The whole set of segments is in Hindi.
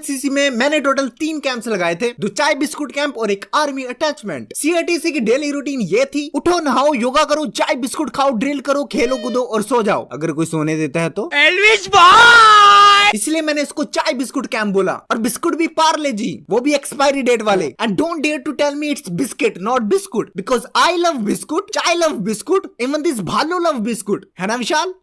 एनसीसी में मैंने टोटल 3 कैंप्स लगाए थे, 2 चाय बिस्कुट कैंप और एक आर्मी अटैचमेंट। सीआरटीसी की डेली रूटीन ये थी, उठो नहाओ योगा करो चाय बिस्कुट खाओ ड्रिल करो खेलो कूदो और सो जाओ, अगर कोई सोने देता है तो। एल्विस भाई, इसलिए मैंने इसको चाय बिस्कुट कैंप बोला। और बिस्कुट भी पार्ले जी, वो भी एक्सपायरी डेट वाले। And don't dare to tell me it's biscuit not biskut, because I love biskut, chai love biskut, even this bhalu love biskut, है ना विशाल?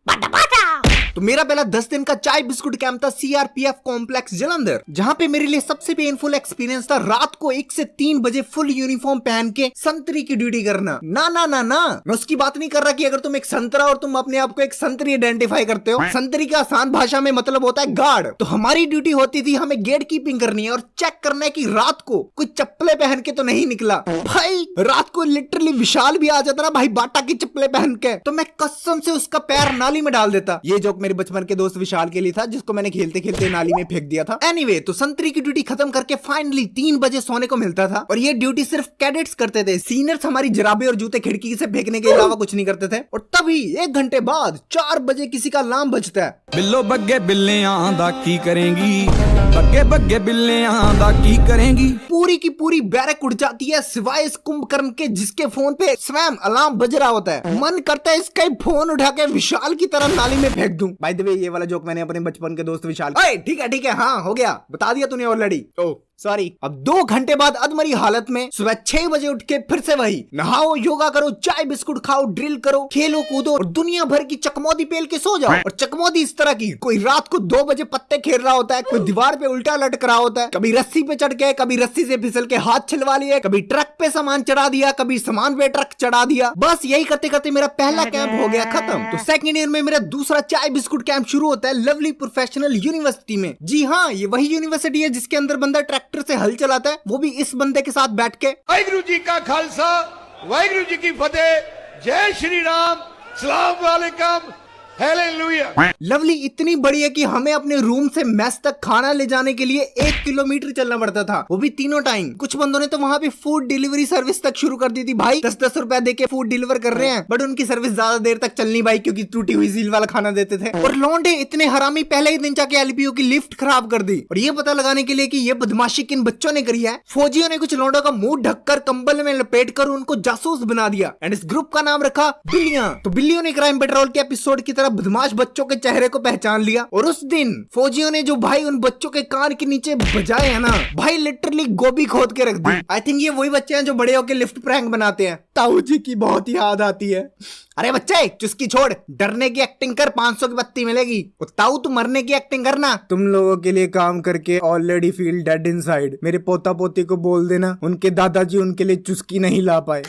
तो मेरा पहला 10 दिन का चाय बिस्कुट कैंप था सीआरपीएफ कॉम्प्लेक्स जलंधर, जहां पे मेरे लिए सबसे पेनफुल एक्सपीरियंस था रात को 1 से 3 बजे फुल यूनिफॉर्म पहन के संतरी की ड्यूटी करना। ना ना ना ना, मैं उसकी बात नहीं कर रहा कि अगर तुम एक संतरा और तुम अपने आप को एक संतरी आइडेंटिफाई करते हो, संतरी का आसान भाषा में मतलब होता है गार्ड। तो हमारी ड्यूटी होती थी, हमें गेट कीपिंग करनी है और चेक करना है कि रात को कोई चप्पलें पहन के तो नहीं निकला। भाई रात को लिटरली विशाल भी आ जाता ना भाई बाटा की चप्पलें पहन के, तो मैं कसम से उसका पैर नाली में डाल देता। ये जोक मेरे बचपन के दोस्त विशाल के लिए था, जिसको मैंने खेलते खेलते नाली में फेंक दिया था। एनीवे, तो संतरी की ड्यूटी खत्म करके फाइनली 3 बजे सोने को मिलता था। और ये ड्यूटी सिर्फ कैडेट्स करते थे, सीनियर्स हमारी जराबे और जूते खिड़की से फेंकने के अलावा कुछ नहीं करते थे। और तभी 1 घंटे बाद 4 बजे किसी का अलार्म बजता है। बिल्लो बग्गे बिल्लियां दा की करेंगी, बग्गे बग्गे बिल्लियां दा की करेंगी। पूरी की पूरी बैरक उड़ जाती है सिवाय इस कुंभकर्ण के, जिसके फोन पे स्वयं अलार्म बज रहा होता है। मन करता है इसका ही फोन उठा के विशाल की तरह नाली में फेंक दूं। बाय द वे, ये वाला जोक मैंने अपने बचपन के दोस्त विशाल, ठीक है हाँ हो गया, बता दिया तूने ऑलरेडी। Oh sorry. अब 2 घंटे बाद अधमरी हालत में सुबह 6 बजे उठ के फिर से वही, नहाओ योगा करो चाय बिस्कुट खाओ ड्रिल करो खेलो कूदो और दुनिया भर की चकमौदी पेल के सो जाओ। और चकमौदी इस तरह की, कोई रात को 2 बजे पत्ते खेल रहा होता है, कोई दीवार पे उल्टा लटक रहा होता है, कभी रस्सी पे चढ़ के, कभी रस्सी से फिसल के हाथ छिलवा लिए, कभी ट्रक पे सामान चढ़ा दिया, कभी सामान पे ट्रक चढ़ा दिया। बस यही करते करते मेरा पहला कैंप हो गया खत्म। तो सेकंड ईयर में मेरा दूसरा चाय बिस्कुट कैंप शुरू होता है लवली प्रोफेशनल यूनिवर्सिटी में। जी हाँ, ये वही यूनिवर्सिटी है जिसके अंदर बंदा ट्रैक्टर से हल चलाता है, वो भी इस बंदे के साथ बैठ के। वाहिगुरु जी का खालसा वाहिगुरु जी की फतेह, जय श्री राम, सलाम वालेकुम, हालेलुया। लवली इतनी बड़ी है कि हमें अपने रूम से मेस तक खाना ले जाने के लिए 1 किलोमीटर चलना पड़ता था, वो भी तीनों टाइम। कुछ बंदों ने तो वहाँ पे फूड डिलीवरी सर्विस तक शुरू कर दी थी। भाई 10-10 रुपए दे के फूड डिलीवर कर रहे हैं, बट उनकी सर्विस ज्यादा देर तक चलनी भाई, क्योंकि टूटी हुई सील वाला खाना देते थे। और लौंडे इतने हरामी, पहले ही दिन जाके एलपीओ की लिफ्ट खराब कर दी। और ये पता लगाने के लिए कि ये बदमाशी किन बच्चों ने करी है, फौजियों ने कुछ लौंडों का मुंह ढककर कंबल में लपेट कर उनको जासूस बना दिया। एंड इस ग्रुप का नाम रखा बिल्लियां। तो बिल्लियों ने क्राइम पेट्रोल के एपिसोड की तरह बदमाश बच्चों के चेहरे को पहचान लिया। और उस दिन फौजियों ने जो भाई उन बच्चों के कान के नीचे बजाए है ना भाई, लिटरली गोभी खोद के रख दी। आई थिंक ये वही बच्चे हैं जो बड़े होकर लिफ्ट प्रैंक बनाते हैं। ताऊ जी की बहुत याद आती है। अरे बच्चे चुस्की छोड़, डरने की एक्टिंग कर, 500 की बत्ती मिलेगी। ताऊ तू मरने की एक्टिंग करना। तुम लोगों के लिए काम करके ऑलरेडी फील डेड इनसाइड। मेरे पोता पोती को बोल देना उनके दादाजी उनके लिए चुस्की नहीं ला पाए।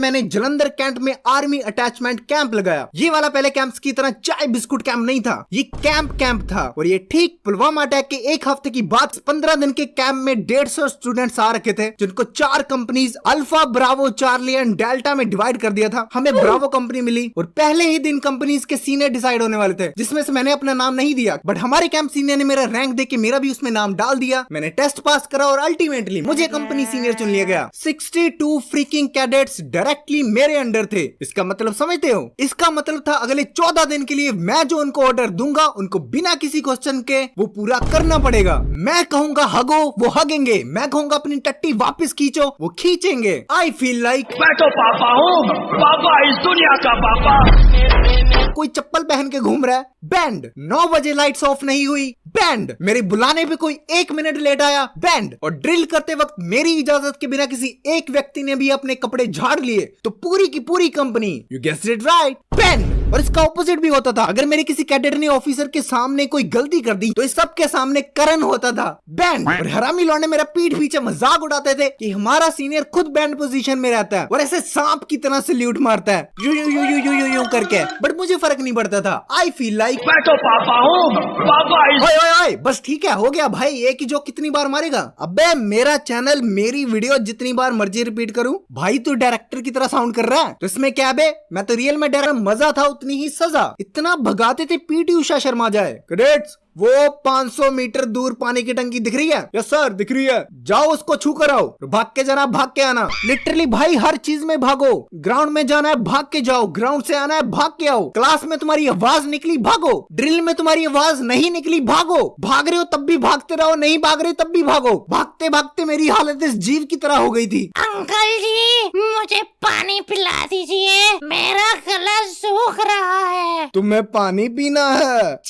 मैंने जलंधर कैंट में आर्मी अटैचमेंट कैंप लगाया। ये वाला पहले कैंप्स की तरह चाय बिस्कुट कैंप नहीं था, ये कैंप था। और ये ठीक पुलवामा अटैक के 1 हफ्ते की बात। 15 दिन के कैंप में 150 स्टूडेंट्स आ रखे थे, जिनको 4 companies alpha Bravo Charlie and delta में डिवाइड कर दिया था। हमें ब्रावो कंपनी मिली और पहले ही दिन कंपनीज के सीनियर डिसाइड होने वाले थे, जिसमें से मैंने अपना नाम नहीं दिया, बट हमारे कैंप सीनियर ने मेरा रैंक देख के मेरा भी उसमें नाम डाल दिया। मैंने टेस्ट पास करा और अल्टीमेटली मुझे कंपनी सीनियर चुन लिया गया। 62 फ्रीकिंग कैडेट्स डायरेक्टली मेरे अंडर थे। इसका मतलब समझते हो? इसका मतलब था अगले 14 दिन के लिए मैं जो उनको ऑर्डर दूंगा उनको बिना किसी क्वेश्चन के वो पूरा करना पड़ेगा। मैं कहूंगा हगो वो हगेंगे, मैं कहूंगा अपनी टट्टी वापस खींचो वो खींचेंगे। आई फील लाइक मैं तो पापा हूँ, पापा इस दुनिया का पापा। कोई चप्पल पहन के घूम रहा है, बैंड। 9 बजे लाइट्स ऑफ नहीं हुई, बैंड। मेरे बुलाने पे कोई 1 मिनट लेट आया, बैंड। और ड्रिल करते वक्त मेरी इजाजत के बिना किसी एक व्यक्ति ने भी अपने कपड़े झाड़ लिए तो पूरी की पूरी company, you guessed it right, band. और इसका ऑपोजिट भी होता था। अगर मेरे किसी कैडेट ने ऑफिसर के सामने कोई गलती कर दी तो इस सब के सामने करन होता था, बैंड। और हरामी लौंडे मेरा पीठ पीछे मजाक उड़ाते थे कि हमारा सीनियर खुद बैंड पोजीशन में रहता है और ऐसे सांप की तरह सल्यूट मारता है you you you you you you you करके। बट मुझे फर्क नहीं पड़ता था। आई फील लाइक मैं तो पापा हूँ, पापा इस... ओए ओए ओए बस ठीक है, हो गया भाई। एक ही जोक कितनी बार मारेगा? अबे मेरा चैनल मेरी वीडियो जितनी बार मर्जी रिपीट करूं भाई, तू डायरेक्टर की तरह साउंड कर रहा है तो इसमें क्या बे? मैं तो रियल में डरा, मजा था उतनी ही सजा। इतना भगाते थे पीटी उषा शर्मा जाए। कैडेट्स वो 500 मीटर दूर पानी की टंकी दिख रही है? यस सर दिख रही है। जाओ उसको छू कर आओ। भाग के जाना, भाग के आना। लिटरली भाई हर चीज में भागो। ग्राउंड में जाना है भाग के जाओ, ग्राउंड से आना है भाग के आओ, क्लास में तुम्हारी आवाज निकली भागो, ड्रिल में तुम्हारी आवाज नहीं निकली भागो, भाग रहे हो तब भी भागते रहो, नहीं भाग रहे तब भी भागो। भागते भागते मेरी हालत इस जीव की तरह हो गई थी। अंकल जी मुझे पानी पिला दीजिए, मेरा गला सूख रहा है। तुम्हें पानी पीना है?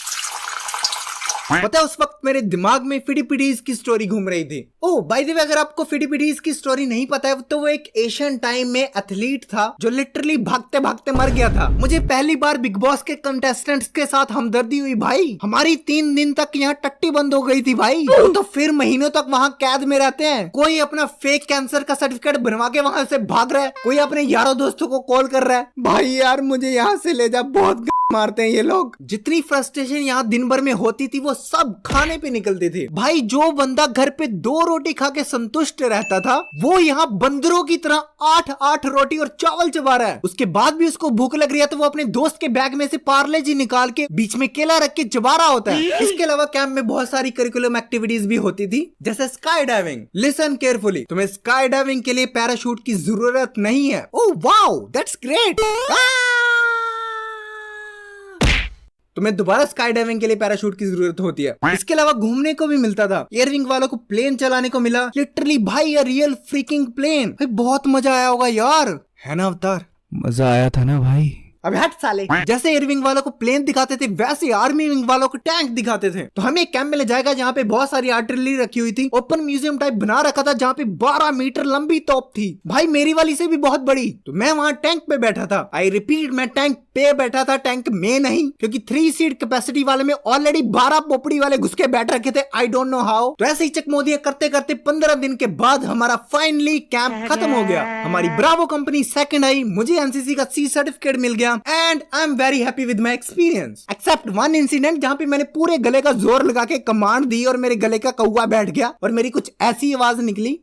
पता है उस वक्त मेरे दिमाग में फिडीपीडीज की स्टोरी घूम रही थी। ओह बाय द वे, अगर आपको फिडीपीडीज की स्टोरी नहीं पता है तो वो एक एशियन टाइम में एथलीट था जो लिटरली भागते भागते मर गया था। मुझे पहली बार बिग बॉस के कंटेस्टेंट्स के साथ हमदर्दी हुई भाई। हमारी 3 दिन तक यहाँ टट्टी बंद हो गई थी भाई। तो फिर महीनों तक वहाँ कैद में रहते हैं। कोई अपना फेक कैंसर का सर्टिफिकेट बनवा के वहाँ से भाग रहा है, कोई अपने यारों दोस्तों को कॉल कर रहा है, भाई यार मुझे यहाँ से ले जा, बहुत मारते हैं ये लोग। जितनी फ्रस्ट्रेशन यहाँ दिन भर में होती थी वो सब खाने पे निकलती थी भाई। जो बंदा घर पे 2 रोटी खा के संतुष्ट रहता था वो यहाँ बंदरों की तरह 8-8 रोटी और चावल चबा रहा है। उसके बाद भी उसको भूख लग रही है तो वो अपने दोस्त के बैग में से पार्ले जी निकाल के बीच में केला रख के चबा रहा होता है। इसके अलावा कैंप में बहुत सारी करिकुलम एक्टिविटीज भी होती थी जैसे स्काई डाइविंग। लिसन केयरफुली, तुम्हें स्काई डाइविंग के लिए पैराशूट की जरूरत नहीं है। Oh wow that's great. तुम्हें दोबारा स्काई डाइविंग के लिए पैराशूट की जरूरत होती है। इसके अलावा घूमने को भी मिलता था। एयरविंग वालों को प्लेन चलाने को मिला, लिटरली भाई अ रियल फ्रीकिंग प्लेन। भाई बहुत मजा आया होगा यार, है ना अवतार? मजा आया था ना भाई। अब हट साले, जैसे एयरविंग वालों को प्लेन दिखाते थे वैसे आर्मी विंग वालों को टैंक दिखाते थे। तो हमें एक कैंप में ले जाएगा जहाँ पे बहुत सारी आर्टिलरी रखी हुई थी। ओपन म्यूजियम टाइप बना रखा था जहाँ पे 12 मीटर लंबी तोप थी भाई, मेरी वाली से भी बहुत बड़ी। तो मैं वहाँ टैंक पे बैठा था। आई रिपीट, मैं टैंक पे बैठा था, टैंक में नहीं, क्योंकि 3 सीट कैपेसिटी वाले में ऑलरेडी 12 पोपड़ी वाले घुस के बैठ रखे थे। I don't know how. तो ऐसे ही चकमोदियां करते करते 15 दिन के बाद हमारा फाइनली कैंप खत्म हो गया। हमारी ब्रावो कंपनी सेकंड आई, मुझे एनसीसी का C सर्टिफिकेट मिल गया and I am very happy with my experience except one incident जहाँ पे मैंने पूरे गले का जोर लगा के कमांड दी और मेरे गले का कौवा बैठ गया और मेरी कुछ ऐसी आवाज निकली।